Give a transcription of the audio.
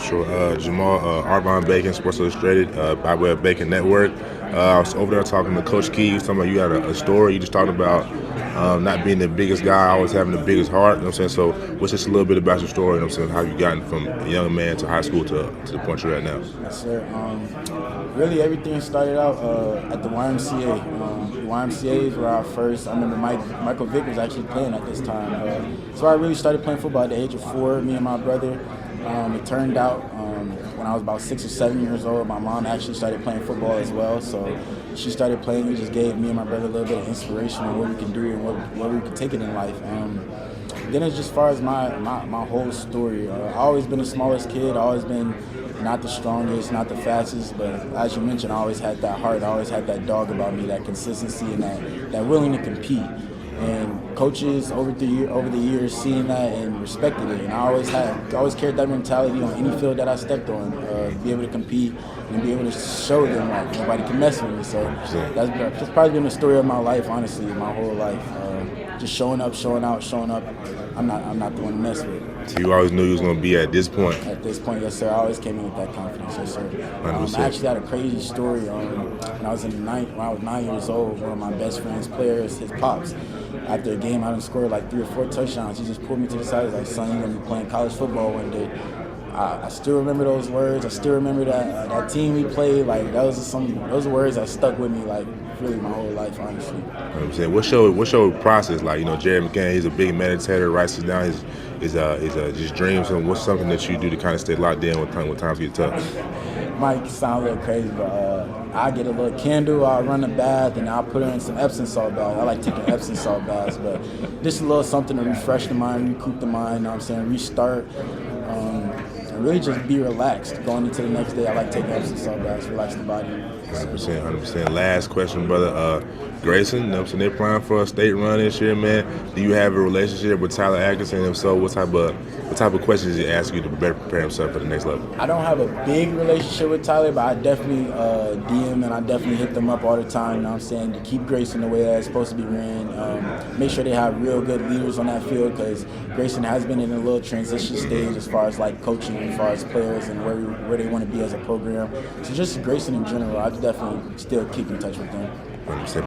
Sure. Jamal, Arbon Bacon, Sports Illustrated, by way of Bacon Network. I was over there talking to Coach Key. He was talking about you had a story. You just talked about not being the biggest guy, always having the biggest heart. You know what I'm saying? So, what's just a little bit about your story? You know what I'm saying? How you gotten from a young man to high school to the point you're at now? Yes, sir. Really, everything started out at the YMCA. The YMCA is where I remember Michael Vick was actually playing at this time. So I really started playing football at the age of 4, me and my brother. It turned out when I was about 6 or 7 years old, my mom actually started playing football as well. So she started playing. It just gave me and my brother a little bit of inspiration on what we can do and where we can take it in life. Then as far as my whole story, I've always been the smallest kid, always been not the strongest, not the fastest, but as you mentioned, I always had that heart, I always had that dog about me, that consistency and that willing to compete. And coaches over the years seeing that and respected it, and I always carried that mentality on any field that I stepped on, be able to compete and be able to show them like nobody can mess with me. So that's probably been the story of my life, honestly, my whole life. Just showing up, showing out, showing up. I'm not the one to mess with. So you always knew you was going to be at this point? At this point, yes, sir. I always came in with that confidence, yes, sir. I actually had a crazy story. When I was 9 years old, one of my best friend's players, his pops, after a game, I done scored like 3 or 4 touchdowns. He just pulled me to the side. He's like, "Son, you're going to be playing college football one day." I still remember those words. I still remember that team we played. Like those words that stuck with me like really my whole life, honestly. You know what I'm saying? What's your process like? You know, Jerry McCann, he's a big meditator, writes it down his just dreams. And what's something that you do to kind of stay locked in when times get tough? Might sound a little crazy, but I get a little candle, I'll run a bath, and I'll put in some Epsom salt baths. I like taking Epsom salt baths, but just a little something to refresh the mind, recoup the mind, you know what I'm saying, restart. And really just be relaxed. Going into the next day, I like taking Epsom salt baths, relax the body. 100%. Last question, brother. Grayson, you know what I'm saying, they're applying for a state run this year, man. Do you have a relationship with Tyler Atkinson? If so, what type of questions does he ask you to better prepare himself for the next level? I don't have a big relationship with Tyler, but I definitely DM and I definitely hit them up all the time, you know what I'm saying, to keep Grayson the way that it's supposed to be ran. Make sure they have real good leaders on that field, because Grayson has been in a little transition stage as far as like coaching, as far as players and where they want to be as a program. So just Grayson in general, I definitely still keep in touch with them. 100%.